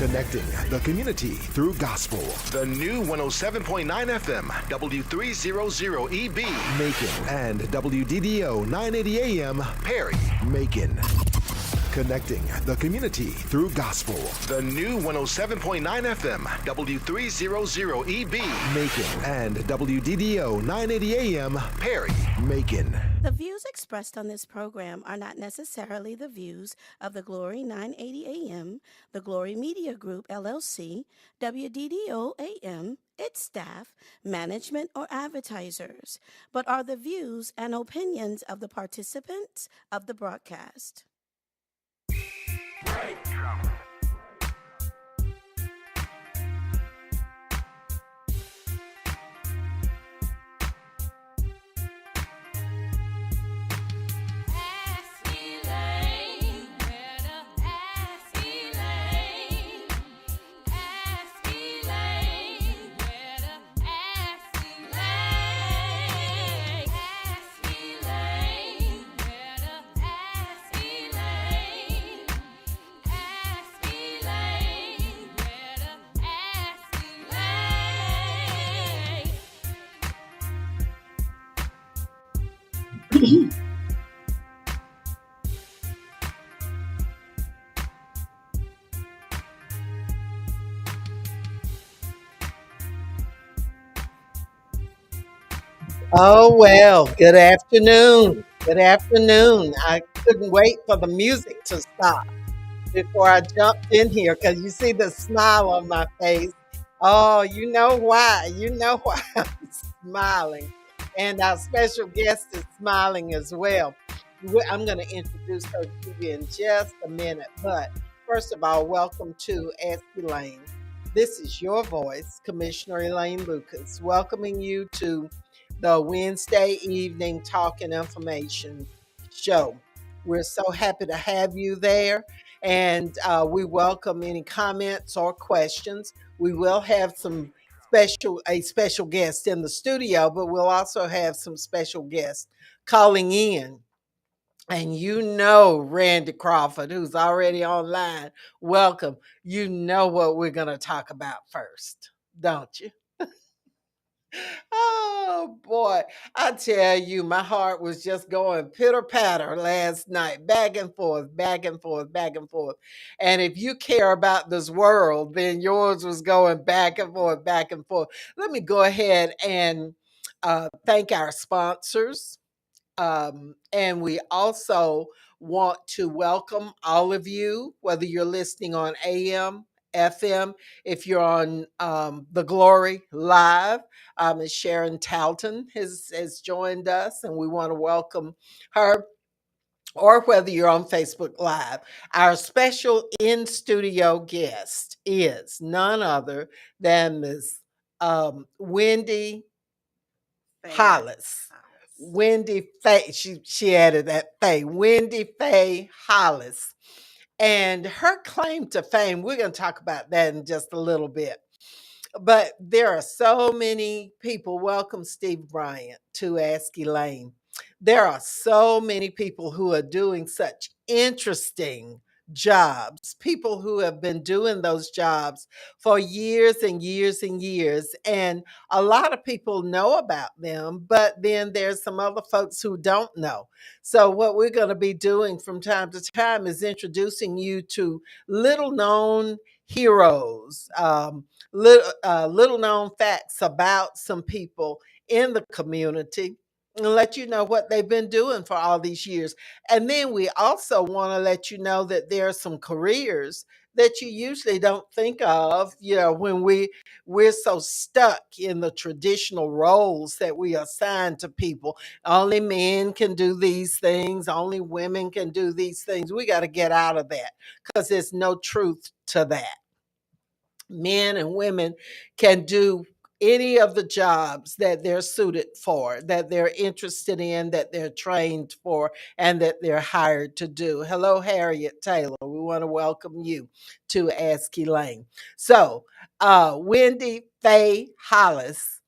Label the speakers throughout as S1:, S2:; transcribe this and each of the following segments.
S1: Connecting the community through gospel.
S2: The new 107.9 FM, W300EB,
S1: Macon and WDDO 980 AM,
S2: Perry.
S1: Macon. Connecting the community through gospel.
S2: The new 107.9 FM, W300EB,
S1: Macon and WDDO 980 AM,
S2: Perry.
S1: Macon.
S3: The views expressed on this program are not necessarily the views of the Glory 980 AM, the Glory Media Group, LLC, WDDO AM, its staff, management, or advertisers, but are the views and opinions of the participants of the broadcast.
S4: Ask Elaine, ask Elaine, ask Elaine, ask Elaine, ask Elaine, ask Elaine, ask Elaine, ask Elaine.
S5: Oh, well, good afternoon. Good afternoon. I couldn't wait for the music to stop before I jumped in here because you see the smile on my face. Oh, you know why. You know why I'm smiling. And our special guest is smiling as well. I'm going to introduce her to you in just a minute. But first of all, welcome to Ask Elaine. This is your voice, Commissioner Elaine Lucas, welcoming you to the Wednesday evening talk and information show. We're so happy to have you there, and we welcome any comments or questions. We will have a special guest in the studio, but we'll also have some special guests calling in. And you know Randy Crawford, who's already online. Welcome. You know what we're going to talk about first, don't you? Oh boy, I tell you, my heart was just going pitter patter last night, back and forth, back and forth, back and forth. And if you care about this world, then yours was going back and forth, back and forth. Let me go ahead and thank our sponsors. And we also want to welcome all of you, whether you're listening on AM, FM, if you're on the Glory Live. Ms. Sharon Talton has joined us, and we want to welcome her. Or whether you're on Facebook Live, our special in studio guest is none other than Ms. Wendy Hollis. Wendy Faye, she added that Faye, Wendy Faye Hollis. And her claim to fame, we're going to talk about that in just a little bit. But there are so many people. Welcome, Steve Bryant, to Ask Elaine. There are so many people who are doing such interesting jobs, people who have been doing those jobs for years and years and years. And a lot of people know about them, but then there's some other folks who don't know. So, what we're going to be doing from time to time is introducing you to little known heroes, little known facts about some people in the community and let you know what they've been doing for all these years. And then we also want to let you know that there are some careers that you usually don't think of, when we're so stuck in the traditional roles that we assign to people. Only men can do these things, only women can do these things. We got to get out of that because there's no truth to that. Men and women can do any of the jobs that they're suited for, that they're interested in, that they're trained for, and that they're hired to do. Hello, Harriet Taylor. We want to welcome you to Ask Elaine. So, Wendy Faye Hollis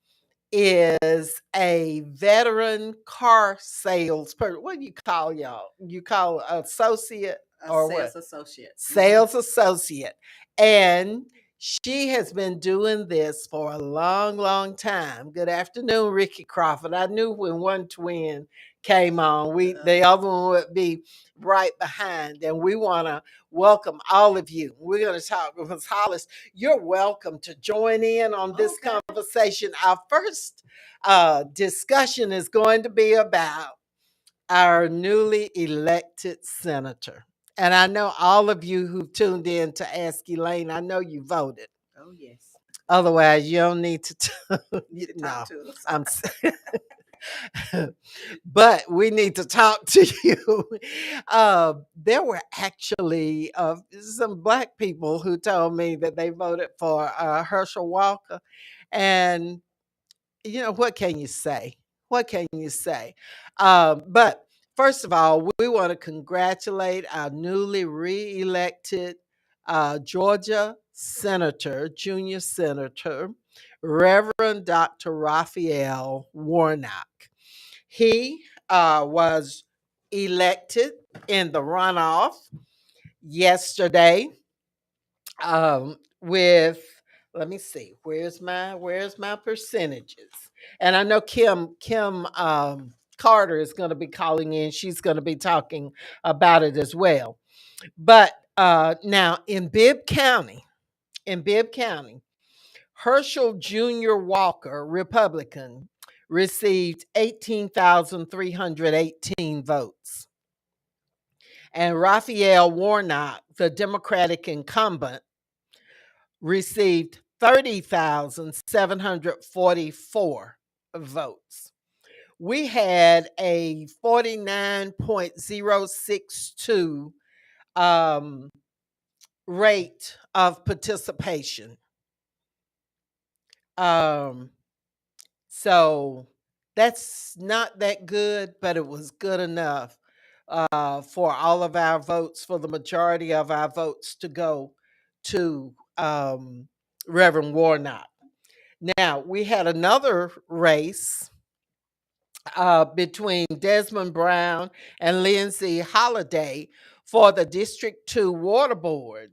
S5: is a veteran car salesperson. What do you call y'all? You call associate? or what?
S6: Sales associate.
S5: Sales associate. And she has been doing this for a long, long time. Good afternoon, Ricky Crawford. I knew when one twin came on, the other one would be right behind. And we want to welcome all of you. We're going to talk with Ms. Hollis. You're welcome to join in on this conversation. Our first discussion is going to be about our newly elected senator. And I know all of you who tuned in to ask Elaine, I know you voted.
S6: Oh, yes.
S5: Otherwise, you don't need to.
S6: Talk to us.
S5: I'm. But we need to talk to you. There were actually some Black people who told me that they voted for Herschel Walker, and what can you say? What can you say? But first of all, we want to congratulate our newly re-elected Georgia Senator, Junior Senator, Reverend Dr. Raphael Warnock. He was elected in the runoff yesterday with, let me see, where's my percentages? And I know Kim Carter is going to be calling in. She's going to be talking about it as well. But now in Bibb County, Herschel Jr. Walker, Republican, received 18,318 votes. And Raphael Warnock, the Democratic incumbent, received 30,744 votes. We had a 49.062 rate of participation. So that's not that good, but it was good enough for all of our votes, for the majority of our votes to go to Reverend Warnock. Now, we had another race between Desmond Brown and Lindsay Holliday for the District 2 Water Board.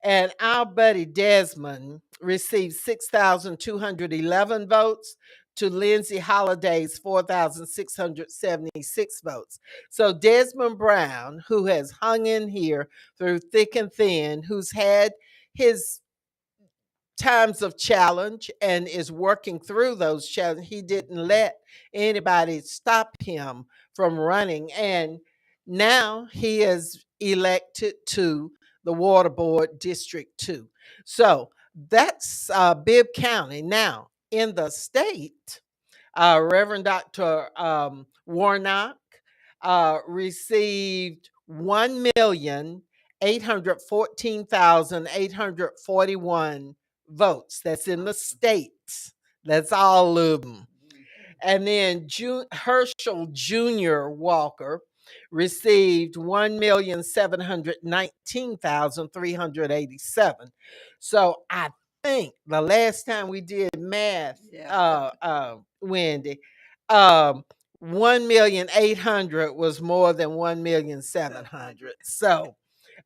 S5: And our buddy Desmond received 6,211 votes to Lindsay Holliday's 4,676 votes. So Desmond Brown, who has hung in here through thick and thin, who's had his times of challenge and is working through those challenges, he didn't let anybody stop him from running. And now he is elected to the Water Board District 2. So that's Bibb County. Now, in the state, Reverend Dr. Warnock received 1,814,841 votes. That's in the states. That's all of them. And then Herschel Jr. Walker received 1,719,387. So I think the last time we did math, Wendy, 1,800,000 was more than 1,700,000. So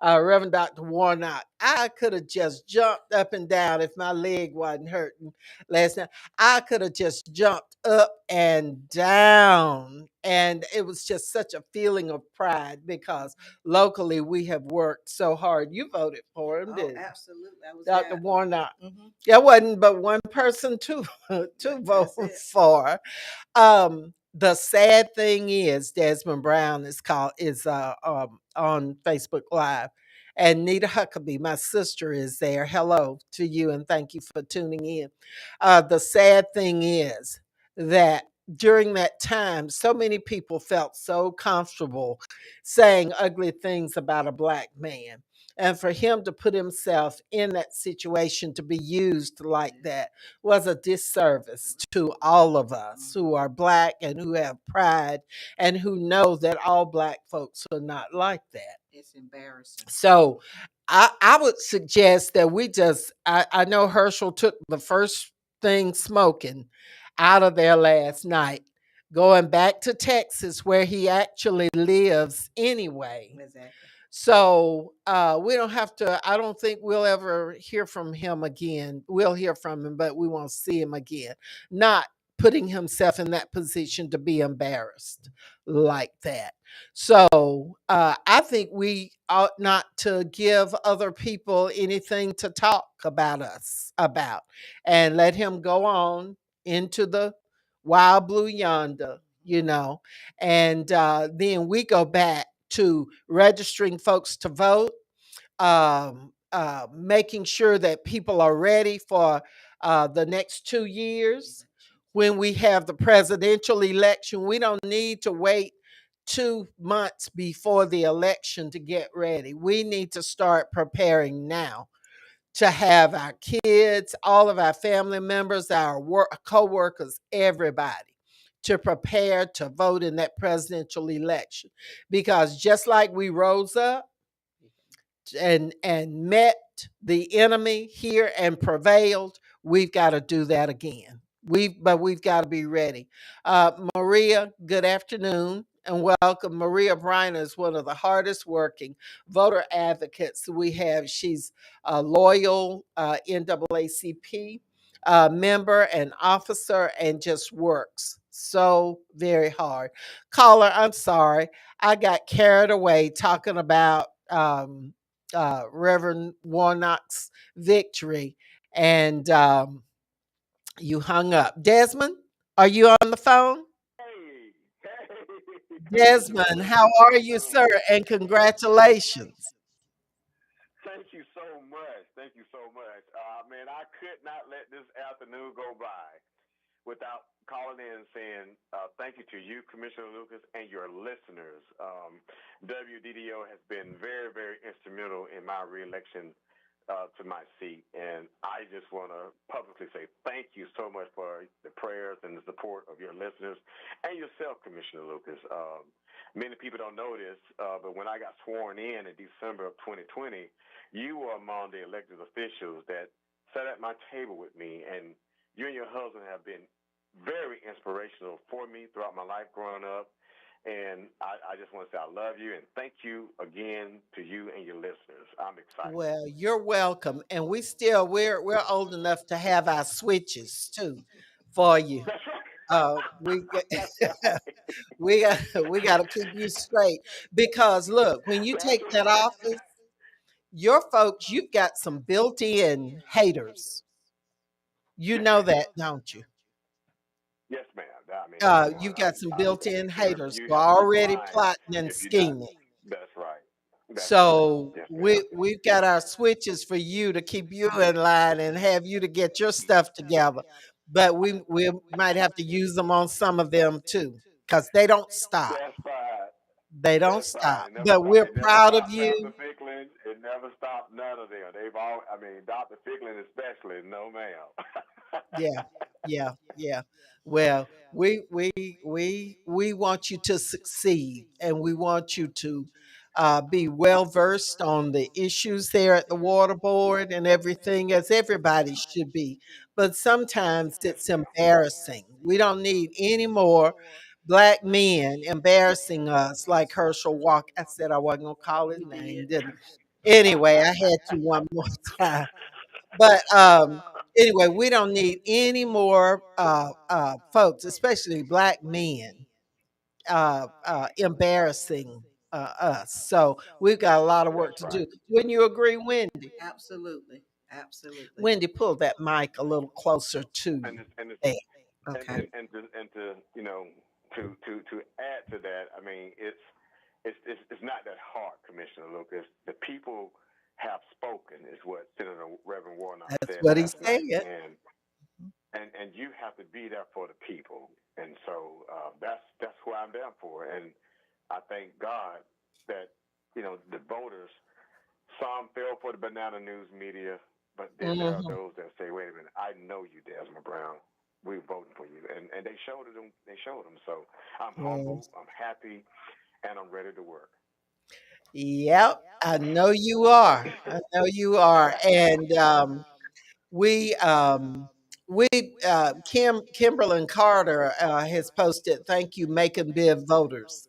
S5: Reverend Dr. Warnock, I could have just jumped up and down if my leg wasn't hurting last night. I could have just jumped up and down. And it was just such a feeling of pride because locally we have worked so hard. You voted for him, didn't you?
S6: Absolutely. I was
S5: Dr.
S6: there.
S5: Warnock. There wasn't but one person to vote for. The sad thing is Desmond Brown is on Facebook Live, and Nita Huckabee, my sister, is there. Hello to you, and thank you for tuning in. The sad thing is that during that time, so many people felt so comfortable saying ugly things about a Black man. And for him to put himself in that situation to be used like that was a disservice to all of us who are Black and who have pride and who know that all Black folks are not like that.
S6: It's embarrassing.
S5: So I would suggest that we just, I know Herschel took the first thing smoking out of there last night, going back to Texas where he actually lives anyway.
S6: Exactly.
S5: So we don't have to, I don't think we'll ever hear from him again. We'll hear from him, but we won't see him again. Not putting himself in that position to be embarrassed like that. So I think we ought not to give other people anything to talk about us about, and let him go on into the wild blue yonder, and then we go back to registering folks to vote, making sure that people are ready for the next 2 years when we have the presidential election. We don't need to wait 2 months before the election to get ready. We need to start preparing now to have our kids, all of our family members, our co-workers, everybody to prepare to vote in that presidential election. Because just like we rose up and met the enemy here and prevailed, we've got to do that again. We've got to be ready. Maria, good afternoon and welcome. Maria Briner is one of the hardest working voter advocates we have. She's a loyal NAACP member and officer, and just works so very hard. Caller, I'm sorry, I got carried away talking about Reverend Warnock's victory, and you hung up. Desmond, are you on the phone?
S7: Hey, hey, how you
S5: Desmond,
S7: doing?
S5: how
S7: How
S5: are
S7: you
S5: you,
S7: doing?
S5: sir? And congratulations.
S7: Thank you so much. Thank you so much. Man, I could not let this afternoon go by without calling in and saying thank you to you, Commissioner Lucas, and your listeners. WDDO has been very, very instrumental in my reelection to my seat, and I just want to publicly say thank you so much for the prayers and the support of your listeners and yourself, Commissioner Lucas. Many people don't know this, but when I got sworn in December of 2020, you were among the elected officials that sat at my table with me, and you and your husband have been very inspirational for me throughout my life growing up. And I just want to say I love you and thank you again to you and your listeners. I'm excited.
S5: Well, you're welcome. And we're old enough to have our switches too for you.
S7: That's right.
S5: We
S7: That's right.
S5: we got to keep you straight, because look, when you
S7: That's
S5: take that
S7: right.
S5: office, your folks, you've got some built-in haters. You
S7: Yes,
S5: know
S7: ma'am.
S5: that, don't you?
S7: Yes, ma'am. I mean, come on.
S5: You've got some
S7: I
S5: built-in haters
S7: you
S5: who
S7: have to
S5: are
S7: be
S5: already
S7: blind
S5: plotting and
S7: if you're not.
S5: scheming.
S7: That's right. That's right.
S5: So
S7: Yes, ma'am.
S5: we've got our switches for you to keep you in line and have you to get your stuff together. But we might have to use them on some of them too, because they don't stop.
S7: That's fine.
S5: They don't
S7: That's fine.
S5: stop.
S7: It never
S5: But
S7: stopped.
S5: we're
S7: It never
S5: proud of
S7: stopped Pastor
S5: you.
S7: Ficklin. It never stopped none of them. They've all. I mean, Dr. Ficklin especially. No, ma'am.
S5: Yeah, yeah, yeah. Well, we want you to succeed, and we want you to be well versed on the issues there at the water board and everything, as everybody should be. But sometimes
S7: Yes,
S5: it's
S7: ma'am.
S5: embarrassing. We don't need any more black men embarrassing us like Herschel Walk. I said I wasn't gonna call his
S6: You
S5: name,
S6: did.
S5: didn't I? Anyway, I had to one more time. But anyway, we don't need any more folks, especially black men, embarrassing us. So we've got a lot of work
S7: That's
S5: to
S7: right.
S5: do. Wouldn't you agree, Wendy?
S6: Absolutely. Absolutely.
S5: Wendy, pull that mic a little closer to
S7: And
S5: you.
S7: it's, and it's,
S5: There.
S6: Okay.
S7: and to to add to that, I mean, it's not that hard, Commissioner Lucas. The people have spoken, is what Senator Reverend Warnock
S5: That's
S7: said
S5: what he
S7: last
S5: said.
S7: night, and you have to be there for the people, and so that's who I'm there for, and I thank God that the voters. Some fell for the banana news media, but then there are
S5: Hmm.
S7: those that say, "Wait a minute, I know you, Desmond Brown. We're voting for you," and they showed them. They showed them. So I'm humble, I'm happy, and I'm ready to work.
S5: Yep, I know you are. I know you are. And we we Kimberlyn Carter has posted, thank you, Macon Biv voters.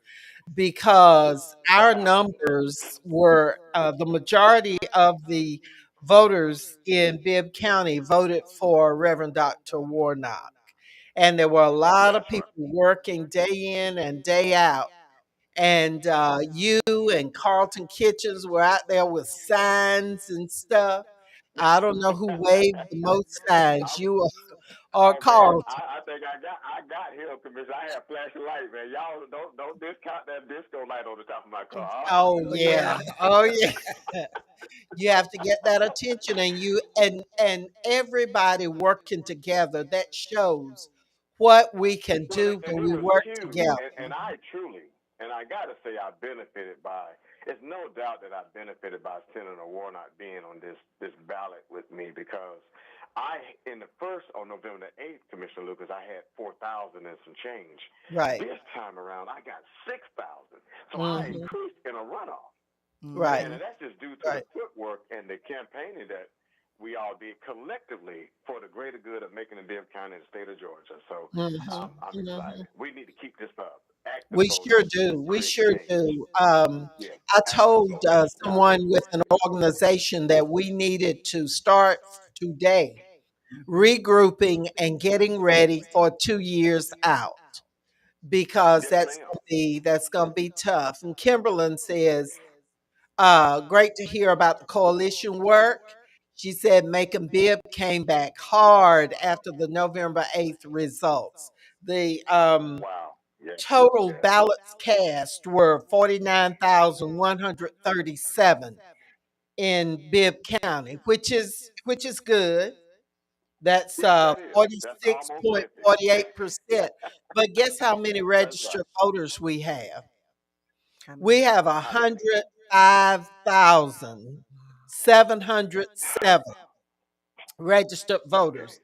S5: because our numbers were the majority of the voters in Bibb County voted for Reverend Dr. Warnock. And there were a lot of
S7: That's
S5: people
S7: right.
S5: working day in and day out. And you and Carlton Kitchens were out there with signs and stuff. I don't know who waved the most signs,
S7: I'm,
S5: you or
S7: oh man,
S5: Carlton.
S7: I think I got him, Commissioner. I had flashing light, man. Y'all don't discount that disco light on the top of my car.
S5: Oh
S3: Oh,
S5: yeah.
S3: yeah.
S5: Oh yeah. You have to get that attention, and you and everybody working together. That shows what we can
S7: Well,
S5: do
S7: and
S5: when
S7: it
S5: we
S7: was
S5: work
S7: huge,
S5: together.
S7: and I truly, and I got to say, I benefited by. It's no doubt that I benefited by Senator Warnock being on this ballot with me because in the first on November the 8th, Commissioner Lucas, I had 4,000 and some change.
S5: Right.
S7: This time around, I got 6,000, so I
S5: Hmm.
S7: increased in a runoff.
S5: Right.
S7: And that's just due to the
S5: Right.
S7: footwork and the campaigning that we all did collectively for the greater good of making the Bibb County and the state of Georgia. So
S5: Hmm.
S7: I'm
S5: Hmm.
S7: excited. We need to keep this up. Active
S5: We sure
S7: voters
S5: do. We
S7: create
S5: sure
S7: change.
S5: do.
S7: Yes,
S5: I
S7: active
S5: told
S7: voters.
S5: someone with an organization that we needed to start today regrouping and getting ready for 2 years out because
S7: Yes, ma'am.
S5: that's gonna be tough. And Kimberlyn says, great to hear about the coalition work. She said Macon Bibb came back hard after the November 8th results. The
S7: Wow. Yes.
S5: total
S7: Yes.
S5: ballots cast were 49,137 in Bibb County, which is good. That's
S7: Yes, that is. That's almost 50.
S5: 46.48%. But guess how many
S7: That's
S5: registered
S7: right.
S5: voters we have?
S6: How
S5: We
S6: many?
S5: have
S7: How many?
S5: 105,707 registered
S7: Okay.
S5: voters,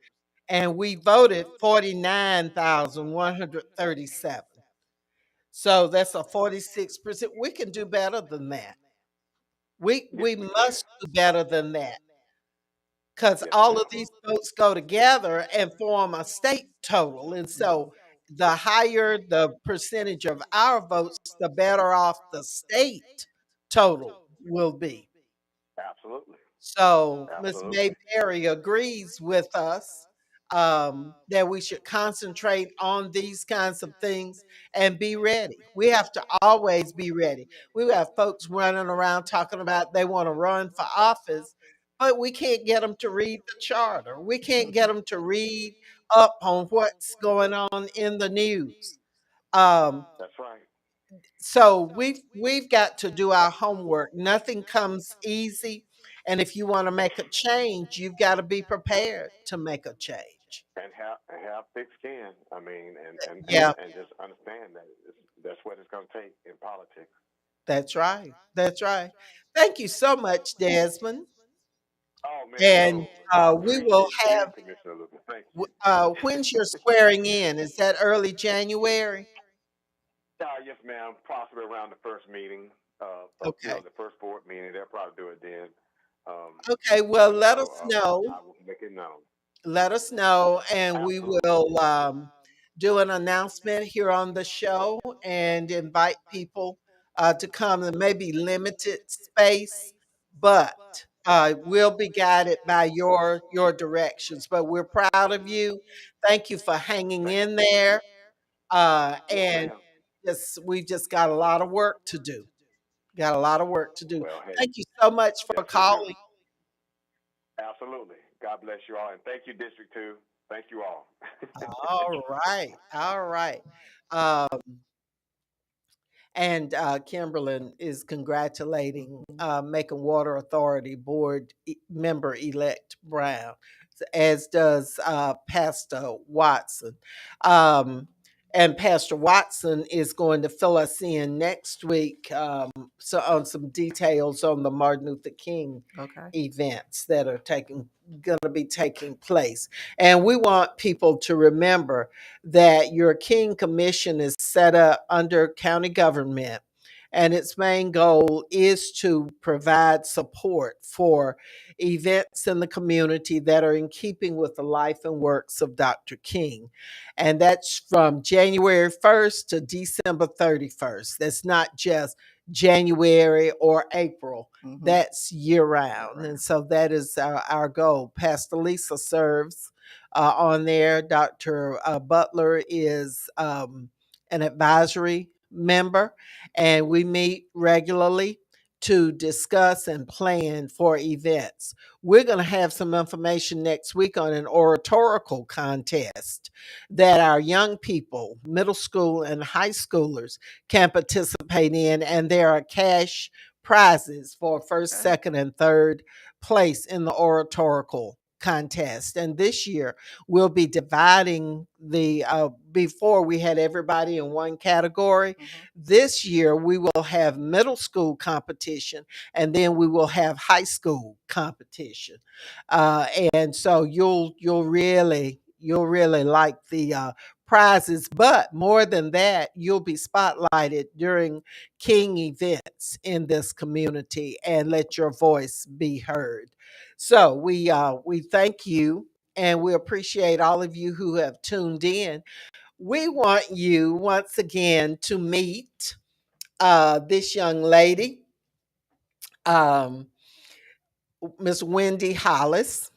S5: and we voted 49,137. So that's a 46%. We can do better than that. We
S7: Yes,
S5: we
S7: we can.
S5: must do better than that because
S7: Yes,
S5: all of
S7: ma'am.
S5: these votes go together and form a state total. And so the higher the percentage of our votes, the better off the state total will be.
S7: Absolutely.
S5: So Ms.
S7: Absolutely.
S5: Mayberry agrees with us that we should concentrate on these kinds of things and be ready. We have to always be ready. We have folks running around talking about they want to run for office, but we can't get them to read the charter. We can't get them to read up on what's going on in the news. Um,
S7: That's right.
S5: so we've got to do our homework. Nothing comes easy, and if you want to make a change, you've got to be prepared to make a change.
S7: And have thick skin. I mean,
S5: Yeah,
S7: and just understand that that's what it's going to take in politics.
S5: that's right. That's right. Thank you so much, Desmond.
S7: Oh man,
S5: And
S7: no,
S5: we will
S7: appreciate you,
S5: have.
S7: Commissioner Lucas. Thank you.
S5: When's your swearing in? Is that early January?
S7: Yes, ma'am. Possibly around the first meeting,
S5: Okay.
S7: the first board meeting. They'll probably do it then. Um,
S5: Okay. Well,
S7: and
S5: let
S7: so
S5: us know.
S7: I will make it known.
S5: Let us know, and we
S7: Absolutely.
S5: will do an announcement here on the show and invite people to come in maybe limited space, but we'll be guided by your directions. But we're proud of you. Thank you for hanging
S7: Thank
S5: in
S7: you.
S5: there,
S7: Yes,
S5: and
S7: ma'am.
S5: we've just got a lot of work to do. Got a lot of work to do.
S7: Well, hey,
S5: Thank you so much for
S7: yes, we do.
S5: calling.
S7: Absolutely. God bless you all, and thank you, District Two. Thank you all.
S5: All right, all right. Um, And Kimberlyn is congratulating Macon Water Authority Board member elect Brown, as does Pastor Watson. Um, and Pastor Watson is going to fill us in next week so on some details on the Martin Luther King
S6: Okay.
S5: events that are going to be taking place. And we want people to remember that your King Commission is set up under county government, and its main goal is to provide support for events in the community that are in keeping with the life and works of Dr. King. And that's from January 1st to December 31st. That's not just January or April. That's year round. And so that is our goal. Pastor Lisa serves on there. Dr. Butler is an advisory member, and we meet regularly to discuss and plan for events. We're going to have some information next week on an oratorical contest that our young people, middle school and high schoolers, can participate in, and there are cash prizes for first, second, and third place in the oratorical contest. And this year we'll be dividing the before we had everybody in one category. This year we will have middle school competition, and then we will have high school competition. And so you'll really like the prizes, but more than that, you'll be spotlighted during King events in this community and let your voice be heard. So we thank you, and we appreciate all of you who have tuned in. We want you once again to meet this young lady, um, Miss Wendy Hollis.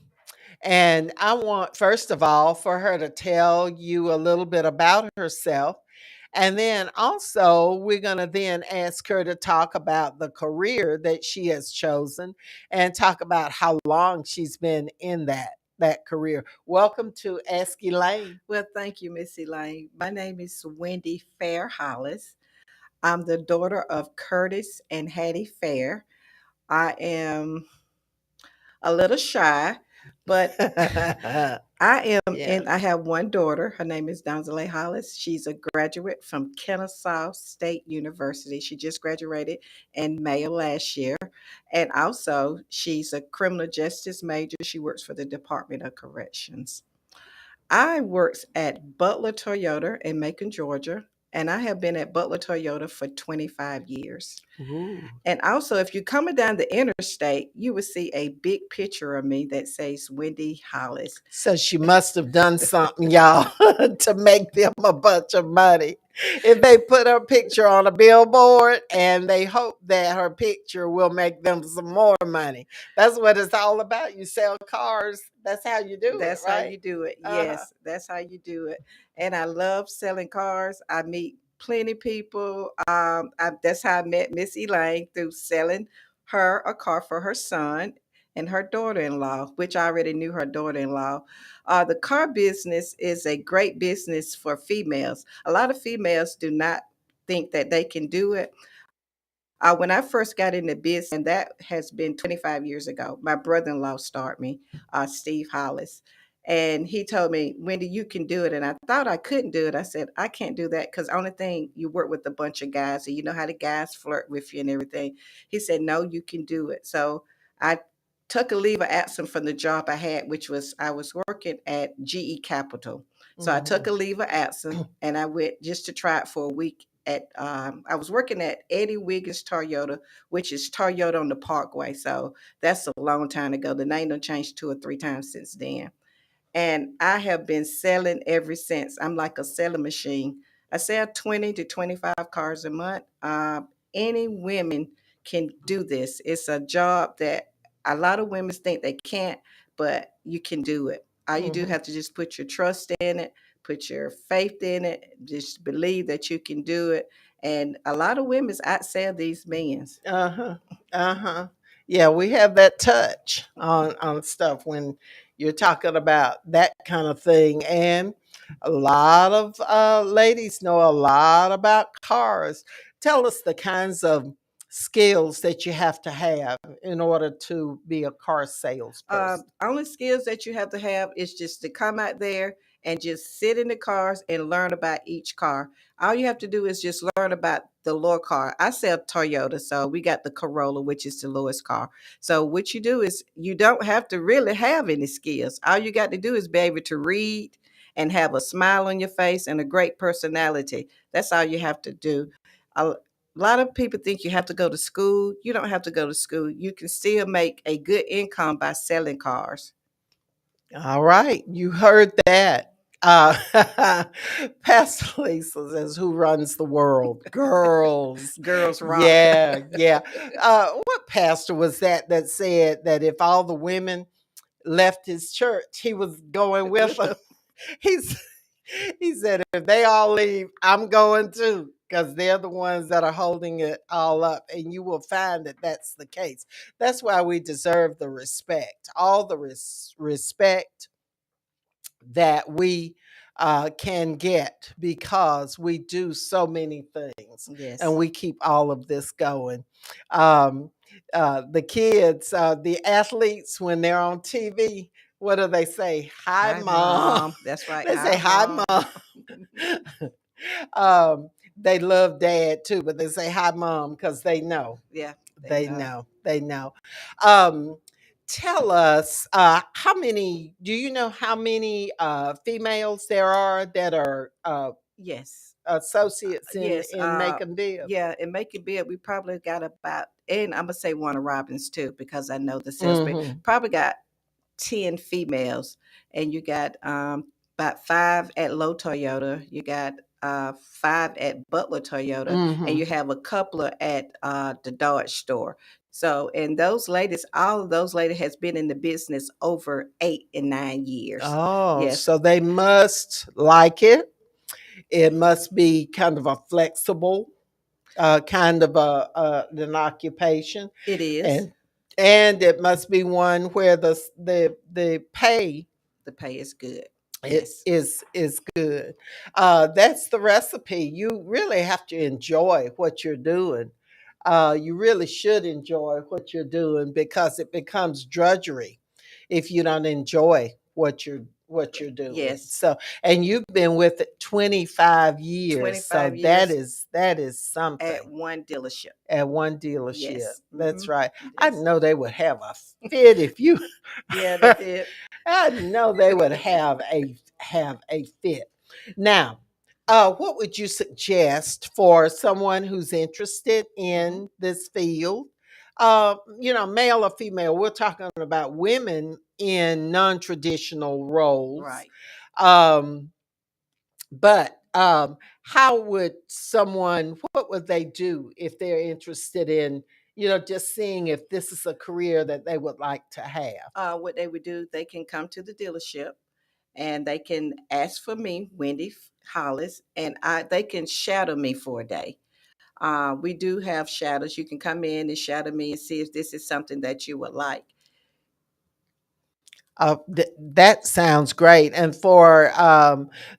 S5: And I want, first of all, for her to tell you a little bit about herself. And then also, we're going to then ask her to talk about the career that she has chosen and talk about how long she's been in that career. Welcome to Ask Elaine.
S6: Well, thank you, Miss Elaine. My name is Wendy Fair Hollis. I'm the daughter of Curtis and Hattie Fair. I am a little shy, but I am,
S5: Yeah.
S6: and I have one daughter. Her name is Donzale Hollis. She's a graduate from Kennesaw State University. She just graduated in May of last year. And also, she's a criminal justice major. She works for the Department of Corrections. I works at Butler Toyota in Macon, Georgia, and I have been at Butler Toyota for 25 years.
S5: Ooh.
S6: And also, if you're coming down the interstate, you will see a big picture of me that says Wendy Hollis.
S5: So she must have done something, y'all, to make them a bunch of money. If they put her picture on a billboard and they hope that her picture will make them some more money. That's what it's all about. You sell cars. That's how you do
S6: That's
S5: it,
S6: how
S5: right?
S6: you do it.
S5: Uh-huh.
S6: Yes, that's how you do it. And I love selling cars. I meet plenty people. That's how I met Miss Elaine, through selling her a car for her son and her daughter-in-law, which I already knew her daughter-in-law. The car business is a great business for females. A lot of females do not think that they can do it. When I first got into business, and that has been 25 years ago, my brother-in-law started me, Steve Hollis. And he told me, Wendy, you can do it. And I thought I couldn't do it. I said, I can't do that because only thing, you work with a bunch of guys and you know how the guys flirt with you and everything. He said, no, you can do it. So I took a leave of absence from the job I had, which was I was working at GE Capital. So I took a leave of absence and I went just to try it for a week at I was working at Eddie Wiggins Toyota, which is Toyota on the Parkway. So that's a long time ago. The name done changed 2 or 3 times since then. And I have been selling ever since. I'm like a selling machine. I sell 20 to 25 cars a month. Any women can do this. It's a job that a lot of women think they can't, but you can do it. All you do have to just put your trust in it, put your faith in it, just believe that you can do it. And a lot of women outsell these men.
S5: Uh-huh. Uh-huh. Yeah, we have that touch on stuff when you're talking about that kind of thing. And a lot of ladies know a lot about cars. Tell us the kinds of skills that you have to have in order to be a car salesperson.
S6: Only skills that you have to have is just to come out there and just sit in the cars and learn about each car. All you have to do is just learn about the lower car. I sell Toyota, so we got the Corolla, which is the lowest car. So what you do is you don't have to really have any skills. All you got to do is be able to read and have a smile on your face and a great personality. That's all you have to do. A lot of people think you have to go to school. You don't have to go to school. You can still make a good income by selling cars.
S5: All right, you heard that. Pastor Lisa says, "Who runs the world? Girls."
S6: Girls rock.
S5: Yeah, yeah. What pastor was that said that if all the women left his church, he was going with
S6: With
S5: them?
S6: them.
S5: He's he said, if they all leave, I'm going too, because they're the ones that are holding it all up. And you will find that that's the case. That's why we deserve the respect, all the respect that we can get, because we do so many things and
S6: Yes.
S5: we keep all of this going. Um, the kids, the athletes, when they're on TV, what do they say? Hi,
S6: Hi,
S5: mom.
S6: mom. That's right.
S5: They say,
S6: Hi,
S5: hi,
S6: mom.
S5: mom. They love dad too, but they say hi, mom, because they know.
S6: Yeah, they
S5: They
S6: know.
S5: know. They know. Um, Tell us, how many, do you know how many females there are that are
S6: Yes.
S5: associates
S6: Yes.
S5: in Macon Bibb?
S6: Yeah, in Making Bid, we probably got about, and I'm gonna say Warner Robins too, because I know the sales rep.
S5: Mm-hmm.
S6: Probably got 10 females, and you got about five at Low Toyota, you got five at Butler Toyota, and
S5: Mm-hmm.
S6: you have a couple at the Dodge store. So, and those ladies, all of those ladies has been in the business over 8 and 9 years.
S5: Oh,
S6: Yes,
S5: so they must like it. It must be kind of a flexible kind of an occupation,
S6: it is.
S5: and it must be one where the pay
S6: The pay is good.
S5: it
S6: Yes.
S5: is good. That's the recipe. You really have to enjoy what you're doing. You really should enjoy what you're doing, because it becomes drudgery if you don't enjoy what you're doing.
S6: Yes.
S5: So, and you've been with it 25 years, so
S6: 25 years
S5: that is
S6: at
S5: something.
S6: one dealership.
S5: At one dealership,
S6: Yes.
S5: that's right. I
S6: Yes.
S5: know they would have a fit if you.
S6: Yeah, they did.
S5: I know they would have a fit. Now, what would you suggest for someone who's interested
S6: Mhm.
S5: in this field? Male or female? We're talking about women in non-traditional roles.
S6: Right.
S5: Um, but how would someone? What would they do if they're interested in? Just seeing if this is a career that they would like to have.
S6: What they would do, they can come to the dealership and they can ask for me, Wendy Hollis, and they can shadow me for a day. We do have shadows. You can come in and shadow me and see if this is something that you would like.
S5: That sounds great. And for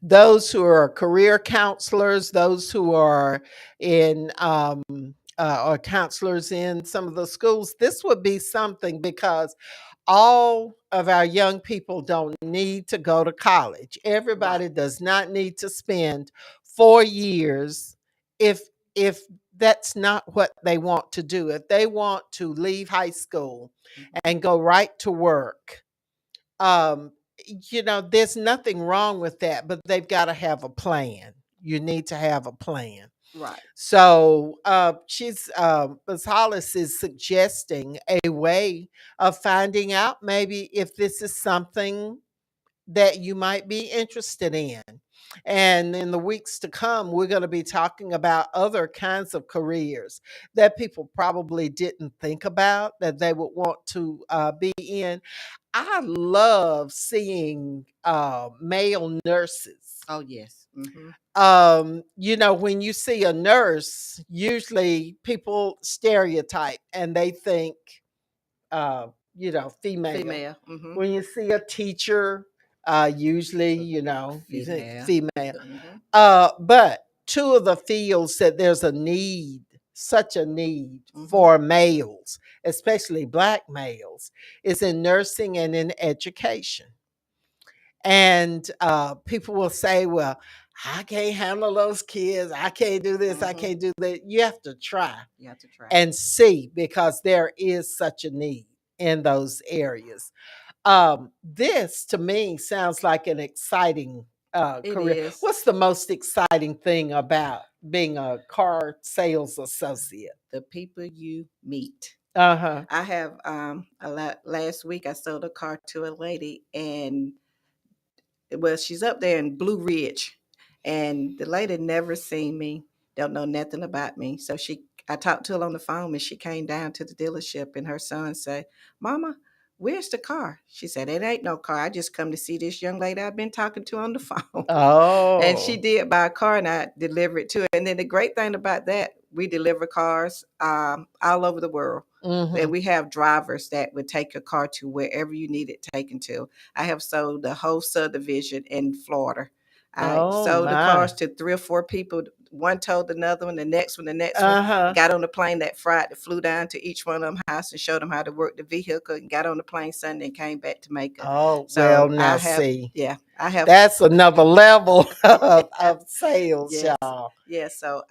S5: those who are career counselors, those who are in or counselors in some of the schools, this would be something, because all of our young people don't need to go to college.
S6: Right.
S5: Everybody does not need to spend 4 years if that's not what they want to do. If they want to leave high school
S6: Mhm.
S5: and go right to work, um there's nothing wrong with that, but they've got to have a plan. You need to have a plan.
S6: Right.
S5: So she's Ms. Hollis is suggesting a way of finding out maybe if this is something that you might be interested in. And in the weeks to come, we're going to be talking about other kinds of careers that people probably didn't think about that they would want to be in. I love seeing male nurses.
S6: Oh, yes.
S5: When you see a nurse, usually people stereotype and they think, uh, female.
S6: Female.
S5: When you see a teacher, usually, you think
S6: Female.
S5: female.
S6: Hmm.
S5: But two of the fields that there's a need, such a need
S6: Hmm.
S5: for males, especially black males, is in nursing and in education. And people will say, well, I can't handle those kids. I can't do this. I
S6: Hmm.
S5: can't do that. You have to try
S6: You have to try.
S5: and see, because there is such a need in those areas. This to me sounds like an exciting
S6: It
S5: career.
S6: is.
S5: What's the most exciting thing about being a car sales associate?
S6: The people you meet.
S5: Uh-huh.
S6: I have a lot. Last week I sold a car to a lady, and well, she's up there in Blue Ridge, and the lady never seen me, don't know nothing about me. So I talked to her on the phone, and she came down to the dealership, and her son said, "Mama, where's the car?" She said, "It ain't no car. I just come to see this young lady I've been talking to on the phone." And she
S5: Oh.
S6: did buy a car, and I delivered it to her. And then the great thing about that, we deliver cars all over the world. And
S5: Mm-hmm.
S6: we have drivers that would take your car to wherever you need it taken to. I have sold the whole subdivision in Florida. I
S5: Oh
S6: sold the
S5: my.
S6: cars to 3 or 4 people. One told another one, the next one.
S5: Uh-huh.
S6: Got on the plane that Friday, flew down to each one of them house and showed them how to work the vehicle, and got on the plane Sunday and came back to Macon.
S5: Oh, well,
S6: So
S5: now see.
S6: I have
S5: That's another level of sales,
S6: yes.
S5: y'all.
S6: Yes. So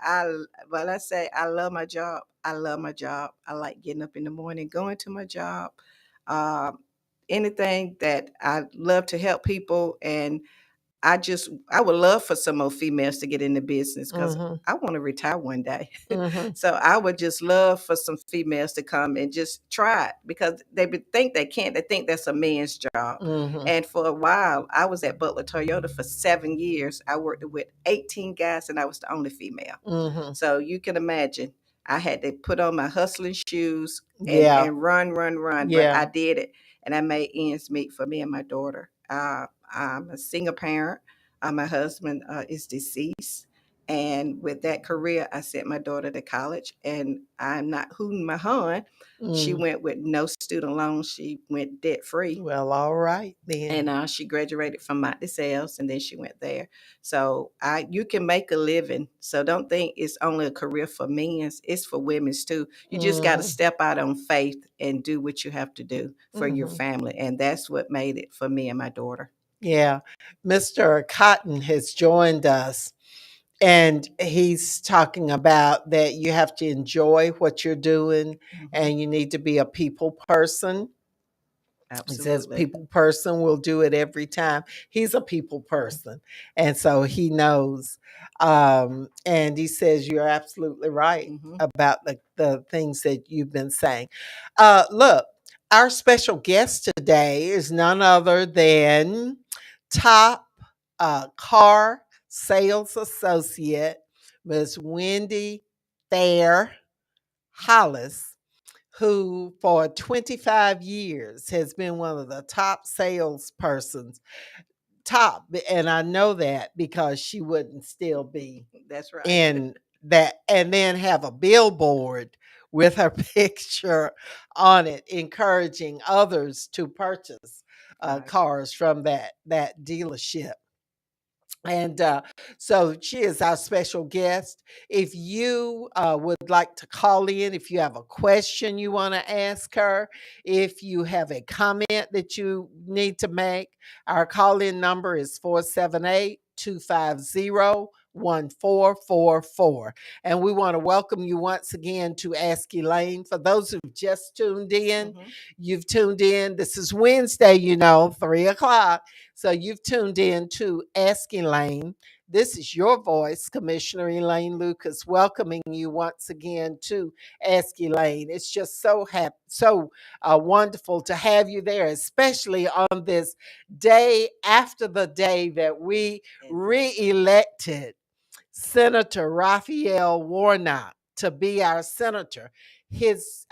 S6: well, I say I love my job. I love my job. I like getting up in the morning, going to my job. Um, Anything that I love to help people, and I would love for some more females to get in the business because
S5: Mm-hmm.
S6: I want to retire one day.
S5: Mm-hmm.
S6: So I would just love for some females to come and just try it, because they would think they can't. They think that's a man's job.
S5: Mm-hmm.
S6: And for a while, I was at Butler Toyota for 7 years. I worked with 18 guys, and I was the only female.
S5: Mm-hmm.
S6: So you can imagine, I had to put on my hustling shoes and
S5: Yeah.
S6: run, but
S5: Yeah.
S6: I did it, and I made ends meet for me and my daughter. I'm a single parent. My husband is deceased. And with that career, I sent my daughter to college, and I'm not hooting my horn. She
S5: Mm.
S6: went with no student loans. She went debt free,
S5: Well, all right
S6: and
S5: then.
S6: she graduated from Monty Sales, and then she went there. So you can make a living. So don't think it's only a career for men; it's for women's too. You just got to
S5: Mm-hmm.
S6: step out on faith and do what you have to do for your
S5: Mm-hmm.
S6: family, and that's what made it for me and my daughter.
S5: Yeah. Mr. Cotton has joined us, and he's talking about that you have to enjoy what you're doing
S6: Mhm.
S5: and you need to be a people person. He says
S6: Absolutely.
S5: people person will do it every time. He's a people person. And so he knows. And he says you're absolutely right
S6: Hmm.
S5: about the things that you've been saying. Look, our special guest today is none other than top car sales associate, Miss Wendy Thayer Hollis, who for 25 years has been one of the top salespersons. Top, and I know that because she wouldn't still be
S6: That's right.
S5: in that, and then have a billboard with her picture on it, encouraging others to purchase
S6: Right.
S5: cars from that dealership. And so she is our special guest. If you would like to call in, if you have a question you want to ask her, if you have a comment that you need to make, our call in number is 478 250 1444. And we want to welcome you once again to Ask Elaine. For those who've just tuned in,
S6: Hmm.
S5: you've tuned in. This is Wednesday, 3 o'clock. So you've tuned in to Ask Elaine. This is your voice, Commissioner Elaine Lucas, welcoming you once again to Ask Elaine. It's just so wonderful to have you there, especially on this day after the day that we
S6: Exactly.
S5: re-elected Senator Raphael Warnock to be our senator. His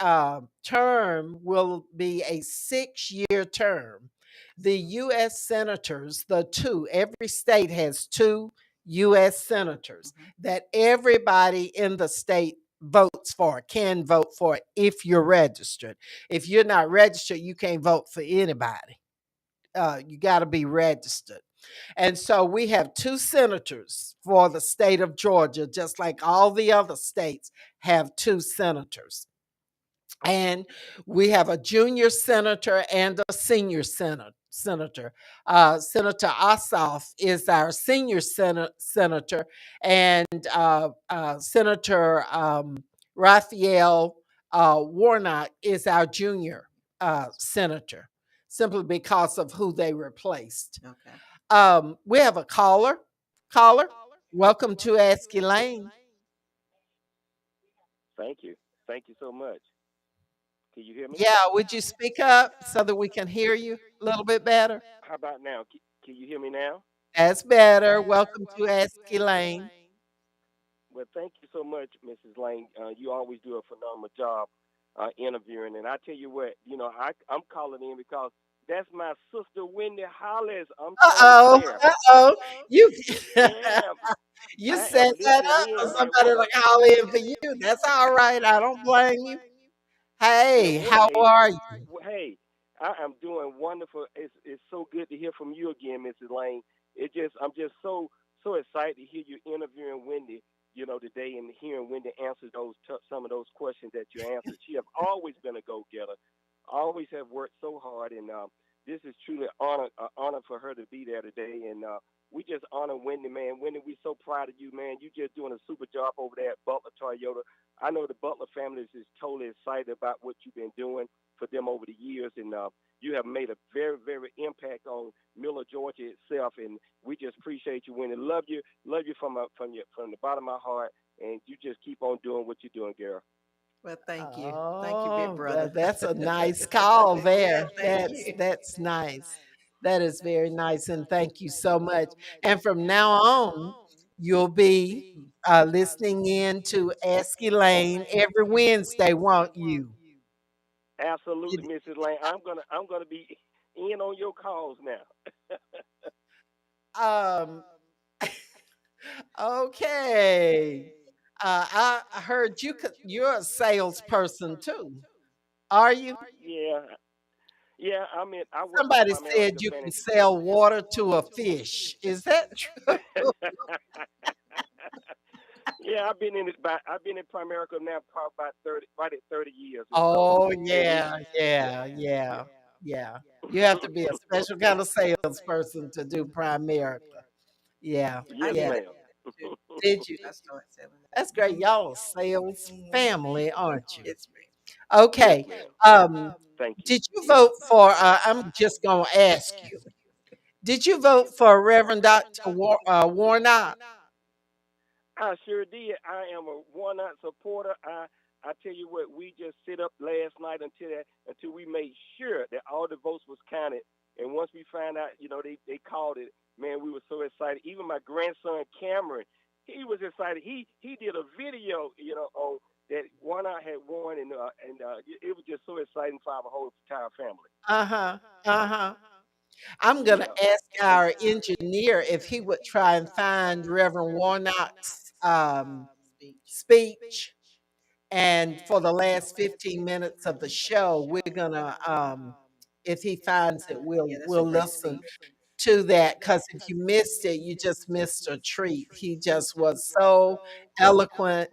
S5: term will be a 6-year term. The U.S. senators, every state has two U.S. senators
S6: Hmm.
S5: that everybody in the state votes for, can vote for if you're registered. If you're not registered, you can't vote for anybody. You got to be registered. And so we have two senators for the state of Georgia, just like all the other states have two senators. And we have a junior senator and a senior senator. Senator Ossoff is our senior senator, and Senator Raphael Warnock is our junior senator, simply because of who they replaced.
S6: Okay.
S5: We have a caller. Caller, welcome to Ask Elaine.
S8: Thank you. Thank you so much. Can you hear me?
S5: Yeah, would you speak up so that we can hear you a little bit better?
S8: How about now? Can you hear me now?
S5: That's better. Welcome to Ask Elaine.
S8: Well, thank you so much, Mrs. Lane. You always do a phenomenal job interviewing. And I tell you what, I'm calling in because that's my sister Wendy Hollis. I'm trying to
S5: Uh-oh,
S8: share.
S5: uh-oh. You
S8: Yeah,
S5: you
S8: I
S5: set
S8: am
S5: that
S8: listening
S5: up for
S8: in right
S5: somebody
S8: with
S5: to
S8: her.
S5: call in for you. That's all right. I don't blame you. Hey,
S8: Well,
S5: how
S8: hey,
S5: are you?
S8: hey, I am doing wonderful. It's so good to hear from you again, Mrs. Lane. I'm just so excited to hear you interviewing Wendy, today and hearing Wendy answer some of those questions that you answered. She have always been a go getter, always have worked so hard, and this is truly honor for her to be there today. And we just honor Wendy, man. Wendy, we so proud of you, man. You just doing a super job over there at Butler Toyota. I know the Butler family is totally excited about what you've been doing for them over the years, and you have made a very, very impact on Miller, Georgia itself. And we just appreciate you, Wendy. Love you from the bottom of my heart, and you just keep on doing what you're doing, girl.
S6: Well, thank you. Thank you, big
S5: Oh,
S6: brother.
S5: that's a nice call
S6: Yeah,
S5: there.
S6: thank
S5: That's
S6: you.
S5: that's nice. That is very nice, and thank you so much. And from now on, you'll be listening in to Ask Elaine every Wednesday, won't you?
S8: Absolutely, Mrs. Lane. I'm gonna be in on your calls now.
S5: Um, okay. I heard you're a salesperson too. Are you?
S8: Yeah, yeah. I work with
S5: Somebody said
S8: Primerica
S5: you can
S8: Fanning.
S5: sell water to a fish. Is that true?
S8: Yeah, I've been in Primerica now probably about 30, right at 30 years or so,
S5: Oh
S8: and we.
S5: yeah, yeah, yeah, yeah. You have to be a special kind of salesperson to do Primerica. Yeah,
S6: I
S8: Yes,
S6: used
S5: yeah.
S6: to
S8: ma'am.
S6: too.
S5: Did you?
S6: I started selling that
S5: That's
S6: too.
S5: great. Y'all a sales family, aren't you?
S6: It's me.
S8: Yes,
S5: Okay.
S8: ma'am.
S5: Um,
S8: Thank you.
S5: did you vote for? I'm just gonna ask you. Did you vote for Reverend Doctor Warnock?
S8: I sure did. I am a one-out supporter. I tell you what, we just sit up last night until we made sure that all the votes was counted. And once we found out, they called it. Man, we were so excited. Even my grandson Cameron, he was excited. He did a video, on that one I had won, and it was just so exciting for our whole entire family.
S5: Uh huh. Uh huh. I'm going to
S8: Yeah,
S5: ask
S8: and
S5: our engineer if he would try and find Reverend Warnock's
S6: Speech.
S5: speech. And for the last 15 minutes of the show, we're going to, if he finds it,
S6: Yeah, that's a
S5: we'll
S6: great
S5: listen
S6: speech.
S5: to that. Because if you missed it, you just missed a treat. He just was so eloquent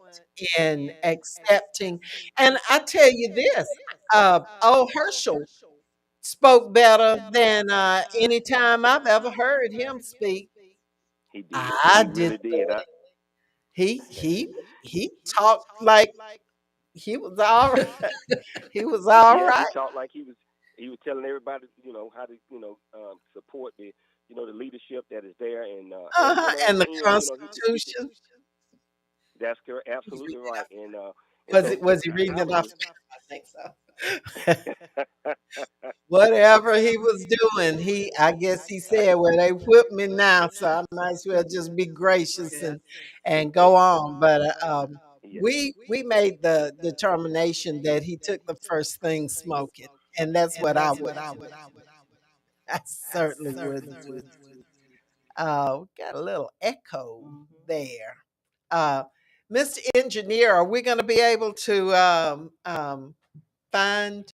S5: in accepting. And I tell you this, old Herschel spoke better than any time I've ever heard him speak.
S8: he did.
S5: I
S8: He
S5: did.
S8: really did.
S5: He talked like he was all right. He was all
S8: Yeah, he
S5: right.
S8: talked like he was telling everybody, how to, support the leadership that is there, and
S5: Uh-huh. And the
S8: he just keep it.
S5: Constitution,
S8: That's correct,
S6: He's
S8: absolutely
S6: reading it
S8: right,
S6: off.
S8: and so
S5: was he
S8: I
S5: reading it
S8: was
S5: off?
S8: just.
S6: I think so.
S5: Whatever he was doing, I guess he said, "Well, they whipped me now, so I might as well just be gracious
S6: Yeah.
S5: and go on." But
S8: Yeah,
S5: we made the determination that he took the first thing smoking, and that's what I would do. I certainly wouldn't do. We got a little echo there. Uh, Mr. Engineer, are we going to be able to find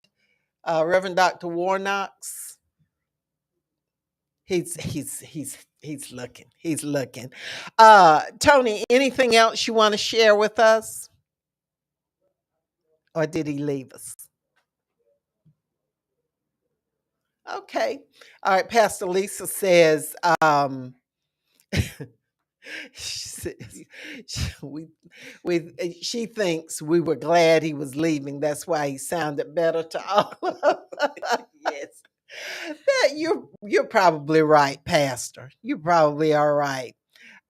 S5: Reverend Dr. Warnock's? He's looking. He's looking. Tony, anything else you want to share with us, or did he leave us? Okay. All right. Pastor Lisa says, she says we she thinks we were glad he was leaving. That's why he sounded better to all of us.
S6: Yes.
S5: You're probably right, Pastor. You probably are right.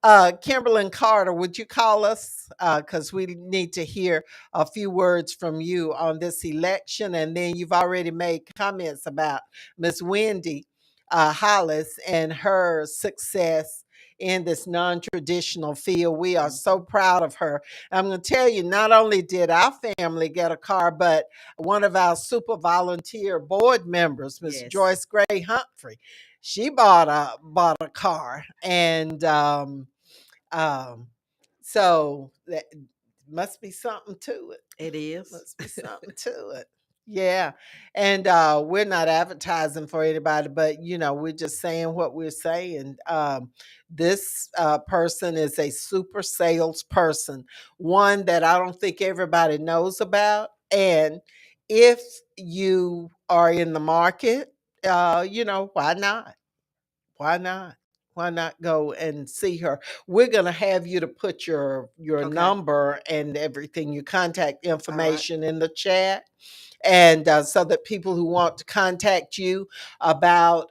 S5: Kimberlyn Carter, would you call us? Because we need to hear a few words from you on this election. And then you've already made comments about Miss Wendy Hollis and her success in this non traditional field. We are so proud of her. I'm going to tell you, not only did our family get a car, but one of our super volunteer board members, Miss
S6: Yes.
S5: Joyce Gray Humphrey, she bought a car, and um, so that must be something to it.
S6: It is.
S5: Must be something to it. Yeah. And we're not advertising for anybody, but we're just saying what we're saying. This person is a super salesperson, one that I don't think everybody knows about. And if you are in the market, why not? Why not? Why not go and see her? We're gonna have you to put your
S6: Okay.
S5: number and everything, your contact
S6: All right.
S5: information in the chat, and so that people who want to contact you about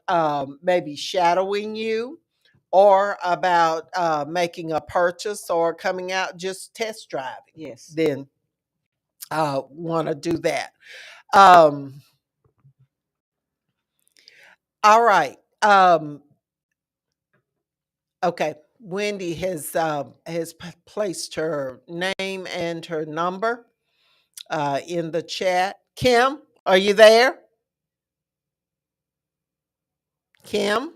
S5: maybe shadowing you, or about making a purchase, or coming out just test driving,
S6: Yes.
S5: then want to do that. Um, all right. Okay, Wendy has placed her name and her number in the chat. Kim, are you there? Kim,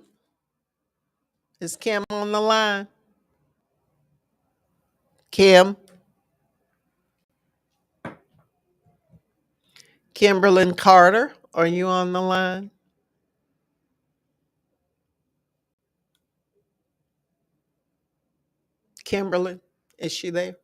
S5: is Kim on the line? Kim, Kimberlyn Carter, are you on the line? Kimberlyn, is she there?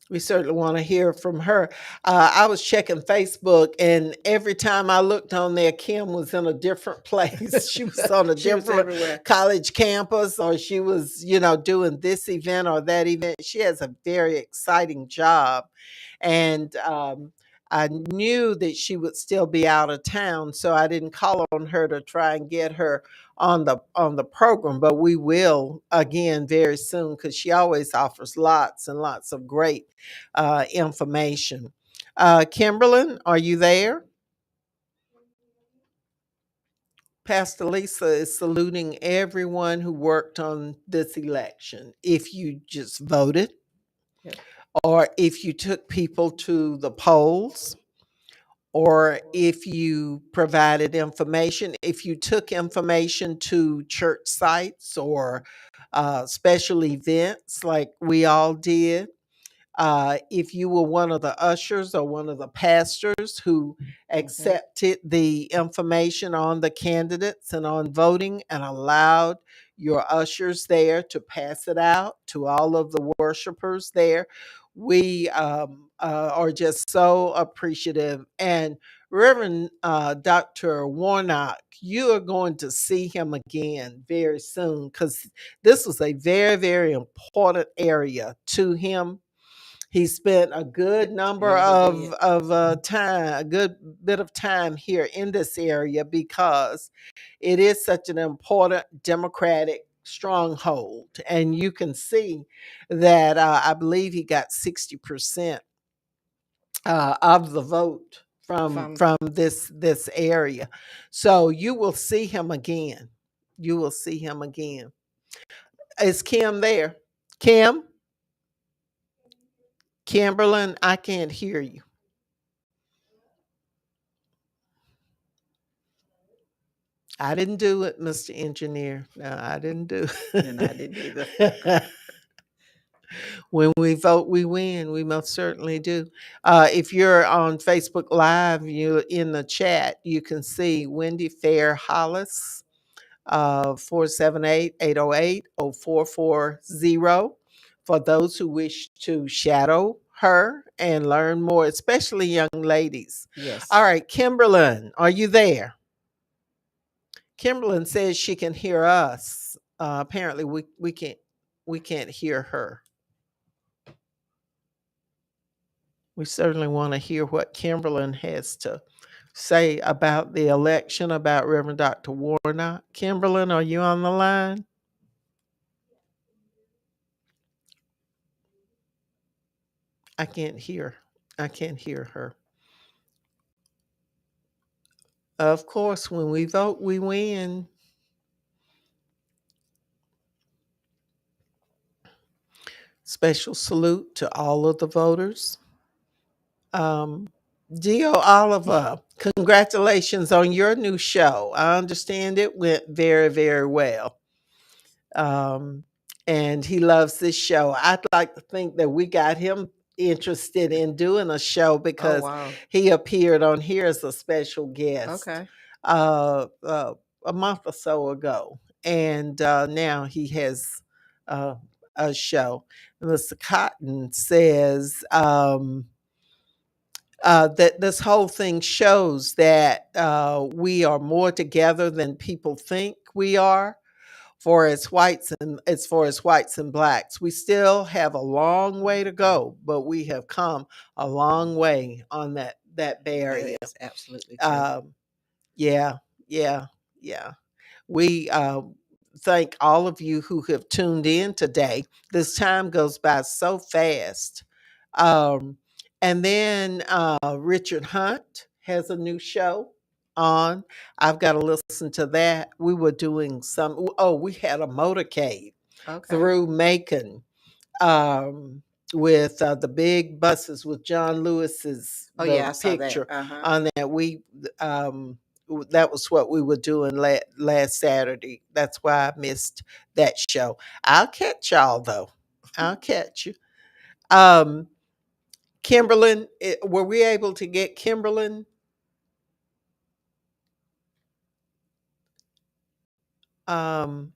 S5: We certainly want to hear from her. I was checking Facebook, and every time I looked on there, Kim was in a different place. She was on a
S6: She was
S5: different
S6: everywhere.
S5: college campus, or she was, doing this event or that event. She has a very exciting job. And I knew that she would still be out of town, so I didn't call on her to try and get her on the program, but we will again very soon, because she always offers lots and lots of great information. Kimberlyn, are you there? Pastor Lisa is saluting everyone who worked on this election. If you just voted,
S6: Yep.
S5: or if you took people to the polls, or if you provided information, if you took information to church sites, or special events like we all did, if you were one of the ushers or one of the pastors who accepted the information on the candidates and on voting, and allowed your ushers there to pass it out to all of the worshipers there, we are just so appreciative. And Reverend Dr. Warnock, you are going to see him again very soon, because this was a very, very important area to him. He spent a good number
S6: Yeah, he did.
S5: of time, a good bit of time here in this area, because it is such an important Democratic stronghold. And you can see that I believe he got 60% of the vote from
S6: From
S5: this area. So you will see him again. You will see him again. Is Kim there? Kim? Kimberlyn, I can't hear you. I didn't do it, Mr. Engineer. No, I didn't do
S6: and I didn't either.
S5: it. When we vote, we win. We most certainly do. If you're on Facebook Live, you in the chat, you can see Wendy Fair Hollis, 478-808-0440. For those who wish to shadow her and learn more, especially young ladies.
S6: Yes.
S5: All right, Kimberlyn, are you there? Kimberlyn says she can hear us. Apparently, we can't hear her. We certainly want to hear what Kimberlyn has to say about the election, about Reverend Dr. Warnock. Kimberlyn, are you on the line? I can't hear. I can't hear her. Of course, when we vote, we win. Special salute to all of the voters. Um, Gio Oliver, congratulations on your new show. I understand it went very, very well. Um, and he loves this show. I'd like to think that we got him interested in doing a show
S6: Oh,
S5: because
S6: wow.
S5: he appeared on here as a special guest
S6: Okay.
S5: uh, uh, a month or so ago. And now he has uh, a show. Mr. Cotton says, that this whole thing shows that we are more together than people think we are. For as whites and blacks, we still have a long way to go, but we have come a long way on that
S6: That
S5: barrier.
S6: is absolutely true.
S5: Um, yeah, yeah, yeah. We thank all of you who have tuned in today. This time goes by so fast. Um, and then Richard Hunt has a new show on. I've got to listen to that. We were doing we had a motorcade
S6: Okay.
S5: through Macon um, with the big buses with John Lewis's
S6: Oh,
S5: the
S6: yeah, I saw that.
S5: picture
S6: Uh-huh.
S5: on that. That was what we were doing last Saturday. That's why I missed that show. I'll catch y'all though. I'll catch you. Um, Kimberlyn, were we able to get Kimberlyn? Um,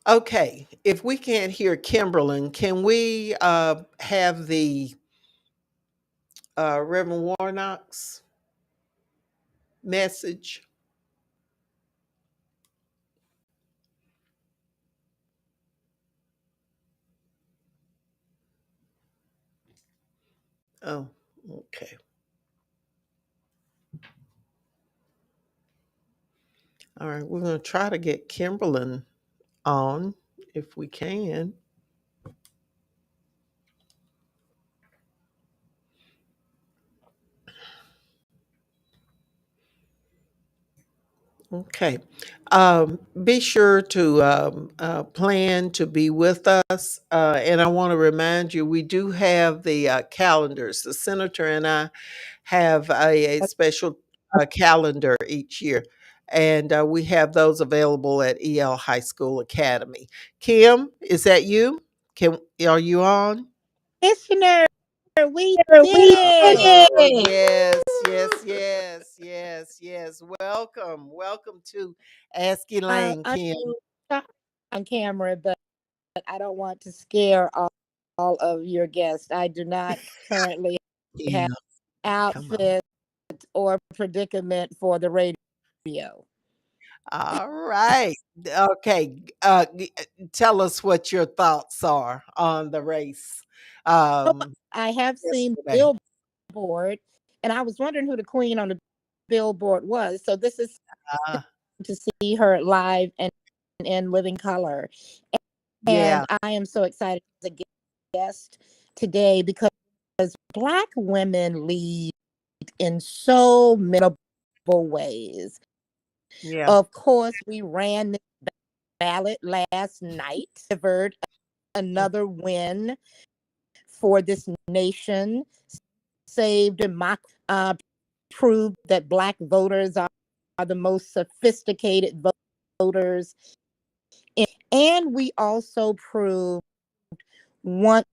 S5: okay, if we can't hear Kimberlyn, can we have the Reverend Warnock's message? Oh, okay. All right, we're going to try to get Kimberlyn on if we can. Okay. Be sure to plan to be with us. And I want to remind you, we do have the calendars. The senator and I have a special calendar each year. And we have those available at EL High School Academy. Kim, is that you? Are you on?
S9: Listener, we did
S4: We did
S9: it.
S5: Oh,
S4: it.
S5: yes, yes, yes, yes, yes. Welcome. Welcome to Ask Elaine,
S9: I
S5: Kim.
S9: know on camera, but I don't want to scare all of your guests. I do not currently
S5: Yeah,
S9: have
S5: come on.
S9: outfit or predicament for the radio.
S5: All right. Okay. Tell us what your thoughts are on the race
S9: I have seen
S5: yesterday.
S9: Billboard, and I was wondering who the queen on the billboard was. So this is
S5: Uh,
S9: to see her live and in living color. And
S5: yeah,
S9: I am so excited as a guest today because Black women lead in so many ways.
S5: yeah.
S9: Of course, we ran this ballot last night, delivered
S5: Mm.
S9: another win for this nation, saved democracy, proved that Black voters are the most sophisticated voters. And we also proved once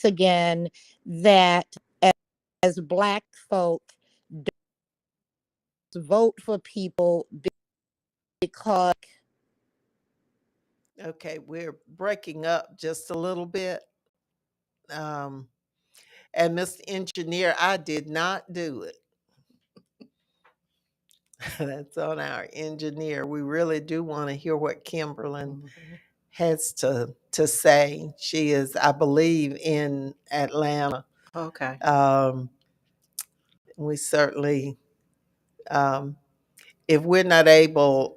S9: again that as Black folk vote for people because
S5: Okay, we're breaking up just a little bit. Um, and Mr. Engineer, I did not do it. That's on our engineer. We really do want to hear what Kimberlyn
S6: Mhm.
S5: has to say. She is, I believe, in Atlanta.
S6: Okay.
S5: Um, we certainly, um, if we're not able,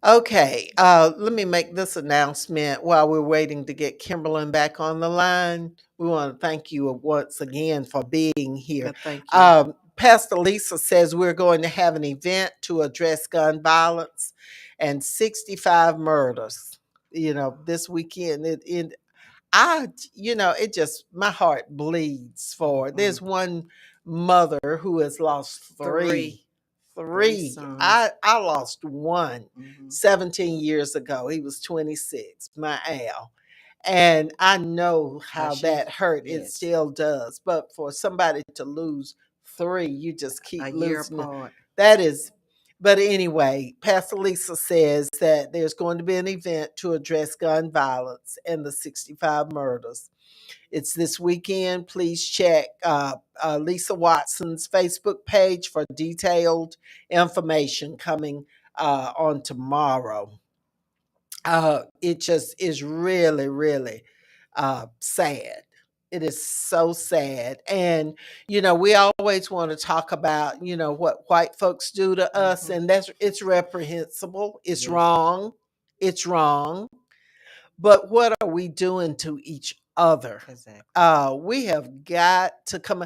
S5: Okay, let me make this announcement while we're waiting to get Kimberlyn back on the line. We want to thank you once again for being here.
S6: Thank you.
S5: Pastor Lisa says we're going to have an event to address gun violence and 65 murders. You know, this weekend. It just, my heart bleeds for. There's one mother who has lost three.
S6: Three
S5: Three.
S6: sons.
S5: I lost one 17 years ago. He was 26, my Al. And I know how that hurt. It
S6: Yes.
S5: still does. But for somebody to lose three, you just keep
S6: A year
S5: losing.
S6: apart.
S5: That is, but anyway, Pastor Lisa says that there's going to be an event to address gun violence and the 65 murders. It's this weekend. Please check Lisa Watson's Facebook page for detailed information coming on tomorrow. It just is really, really sad. It is so sad. And, we always want to talk about, what white folks do to us, and it's reprehensible. It's wrong. It's wrong. But what are we doing to each other?
S6: Exactly.
S5: We have got to come.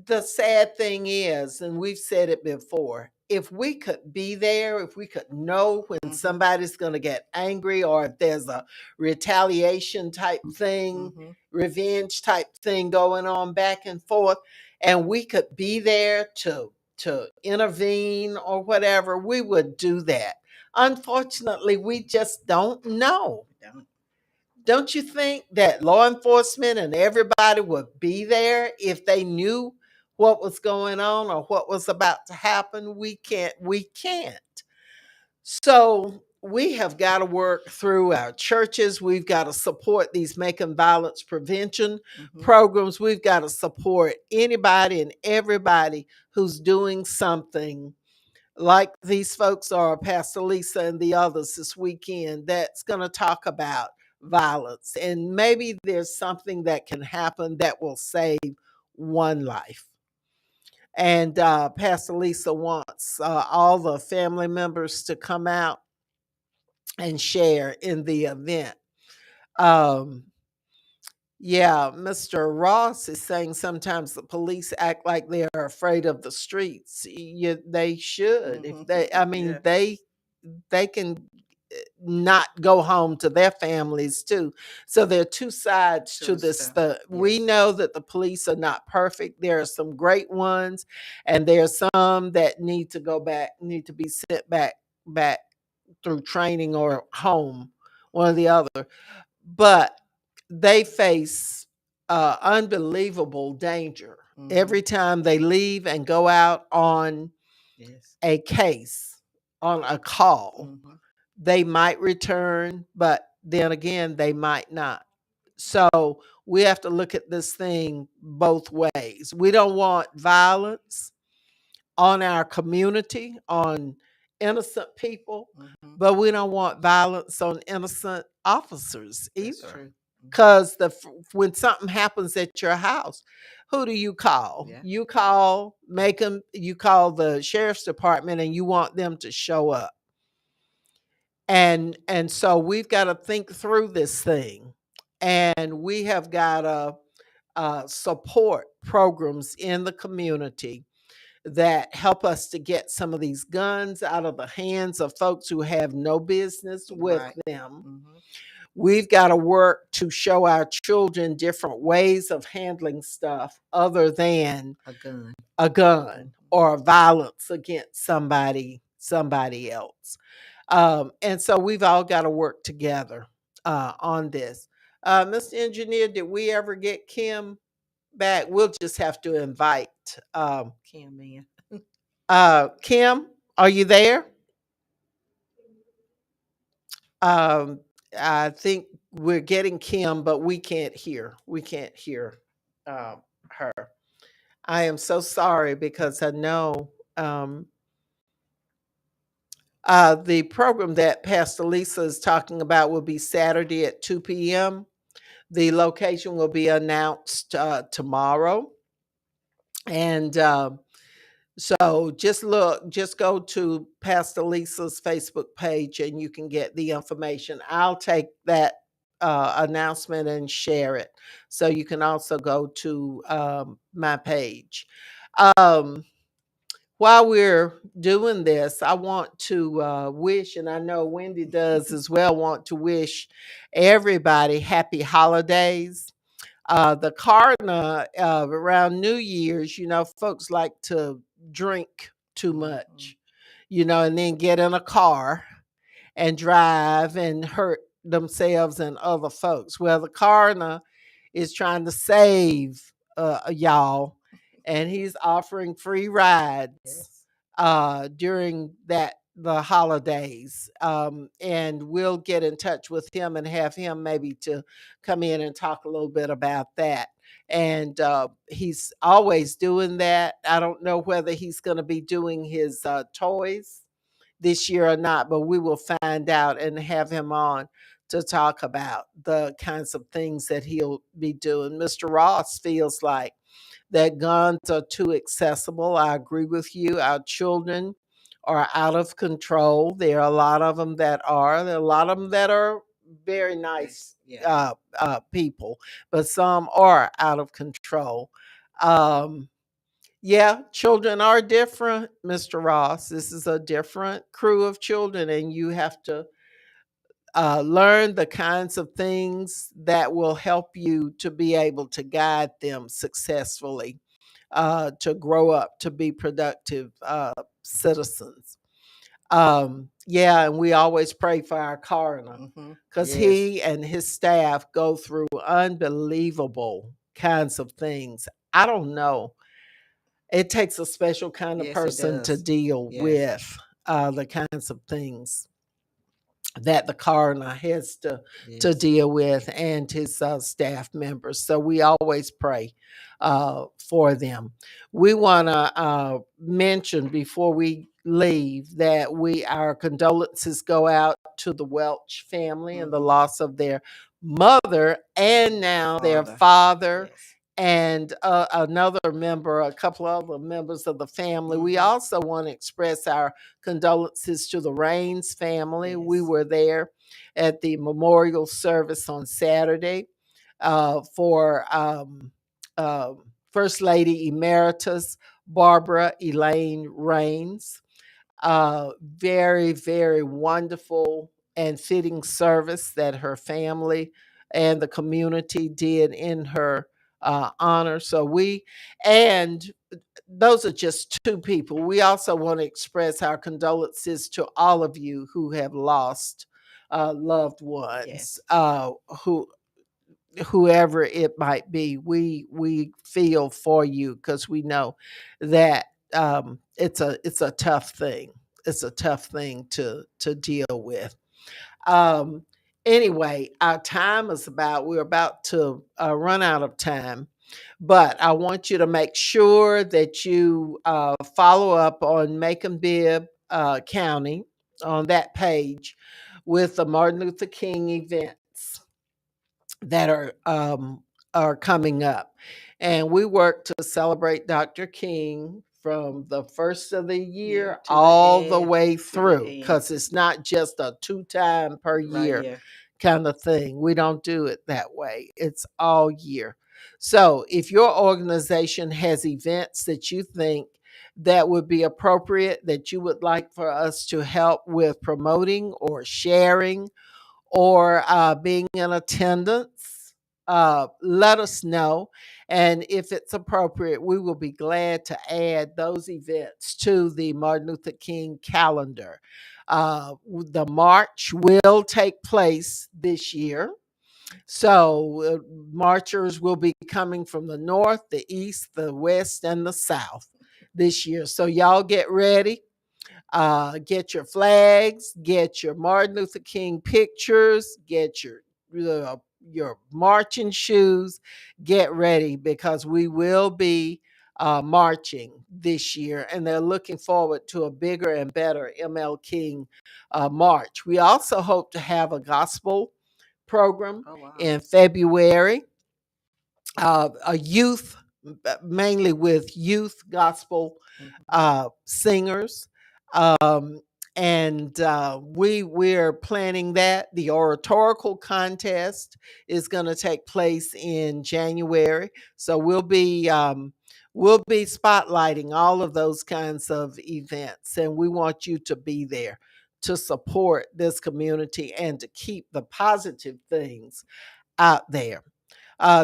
S5: The sad thing is, and we've said it before, if we could be there, if we could know when somebody's going to get angry or if there's a retaliation type thing, revenge type thing going on back and forth, and we could be there to intervene or whatever, we would do that. Unfortunately, we just don't know. Don't you think that law enforcement and everybody would be there if they knew what was going on or what was about to happen? We can't. We can't. So we have got to work through our churches. We've got to support these making violence prevention programs. We've got to support anybody and everybody who's doing something like these folks are, Pastor Lisa and the others this weekend, that's going to talk about violence. And maybe there's something that can happen that will save one life. And Pastor Lisa wants all the family members to come out and share in the event. Um, yeah, Mr. Ross is saying sometimes the police act like they are afraid of the streets. They should. If they, I mean, they can not go home to their families too. So there are two sides to this. We know that the police are not perfect. There are some great ones, and there are some that need to go back, need to be sent back through training or home, one or the other. But they face unbelievable danger every time they leave and go out on a case, on a call. They might return, but then again, they might not. So we have to look at this thing both ways. We don't want violence on our community, on innocent people, but we don't want violence on innocent officers either. Because when something happens at your house, who do you call? You call, you call the sheriff's department, and you want them to show up. And so we've got to think through this thing, and we have got to support programs in the community that help us to get some of these guns out of the hands of folks who have no business with them. We've got to work to show our children different ways of handling stuff other than a gun or violence against somebody else. And so we've all got to work together on this. Mr. Engineer, did we ever get Kim back? We'll just have to invite
S6: Kim in.
S5: Kim, are you there? I think we're getting Kim, but we can't hear. We can't hear her. I am so sorry because I know the program that Pastor Lisa is talking about will be Saturday at 2 p.m. The location will be announced tomorrow. And So just go to Pastor Lisa's Facebook page and you can get the information. I'll take that announcement and share it. So you can also go to my page. Um, while we're doing this, I want to wish, and I know Wendy does as well, want to wish everybody happy holidays. The coroner around New Year's, folks like to drink too much, and then get in a car and drive and hurt themselves and other folks. Well, the coroner is trying to save y'all, and he's offering free rides during the holidays. And we'll get in touch with him and have him maybe to come in and talk a little bit about that. And he's always doing that. I don't know whether he's going to be doing his toys this year or not, but we will find out and have him on to talk about the kinds of things that he'll be doing. Mr. Ross feels like that guns are too accessible. I agree with you. Our children are out of control. There are a lot of them that are. There are a lot of them that are very nice people, but some are out of control. Um, yeah, children are different, Mr. Ross. This is a different crew of children, and you have to learn the kinds of things that will help you to be able to guide them successfully, to grow up to be productive citizens. Yeah, and we always pray for our coroner because he and his staff go through unbelievable kinds of things. I don't know, it takes a special kind of
S6: Yes, it
S5: person to
S6: does.
S5: deal
S6: Yes.
S5: with the kinds of things that the coroner has to
S6: Yes.
S5: deal with, and his staff members. So we always pray for them. We want to mention before we leave that our condolences go out to the Welch family and the loss of their mother and now their father.
S6: Yes.
S5: And another member, a couple other members of the family. We also want to express our condolences to the Rains family. We
S6: Yes.
S5: were there at the memorial service on Saturday for First Lady Emeritus Barbara Elaine Rains. Very, very wonderful and fitting service that her family and the community did in her honor. And those are just two people. We also want to express our condolences to all of you who have lost loved ones,
S6: Yes.
S5: who whoever it might be. We feel for you because we know that it's a tough thing. It's a tough thing to deal with. Um, anyway, our time is we're about to run out of time, but I want you to make sure that you follow up on Macon Bibb County on that page with the Martin Luther King events that are coming up. And we work to celebrate Dr. King from the first of the year
S6: To the
S5: all the
S6: end,
S5: way
S6: to the
S5: through,
S6: end.
S5: because it's not just a two-time per
S6: Right,
S5: year
S6: yeah.
S5: kind of thing. We don't do it that way. It's all year. So if your organization has events that you think that would be appropriate, that you would like for us to help with promoting or sharing or being in attendance, let us know. And if it's appropriate, we will be glad to add those events to the Martin Luther King calendar. The march will take place this year. So marchers will be coming from the north, the east, the west, and the south this year. So y'all get ready. Get your flags, get your Martin Luther King pictures, get your marching shoes. Get ready because we will be marching this year, and they're looking forward to a bigger and better ML King march. We also hope to have a gospel program
S6: Oh, wow.
S5: in February, a youth mainly with youth gospel singers. Um, and we're planning that. The oratorical contest is going to take place in January, so we'll be spotlighting all of those kinds of events, and we want you to be there to support this community and to keep the positive things out there.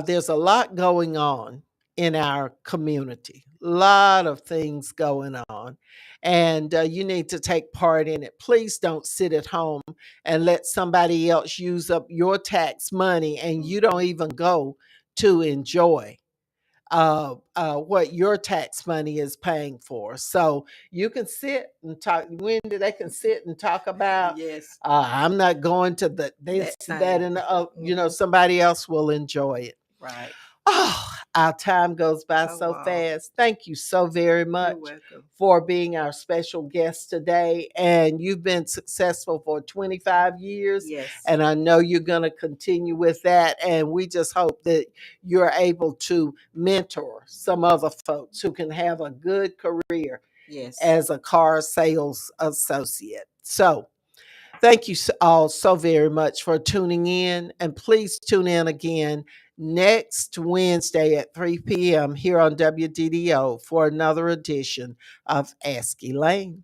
S5: There's a lot going on in our community, a lot of things going on, and you need to take part in it. Please don't sit at home and let somebody else use up your tax money and you don't even go to enjoy what your tax money is paying for. So you can sit and talk. Wendy, they can sit and talk about.
S6: Yes,
S5: I'm not going to this,
S6: that
S5: that,
S6: thing.
S5: and somebody else will enjoy it.
S6: Right.
S5: Oh, our time goes by
S6: Oh,
S5: so
S6: wow.
S5: fast. Thank you so very
S6: You're
S5: much
S6: welcome.
S5: for being our special guest today. And you've been successful for 25 years.
S6: Yes.
S5: And I know you're going to continue with that. And we just hope that you're able to mentor some other folks who can have a good career
S6: Yes.
S5: as a car sales associate. So, thank you all so very much for tuning in. And please tune in again next Wednesday at 3 p.m. here on WDDO for another edition of Ask Elaine.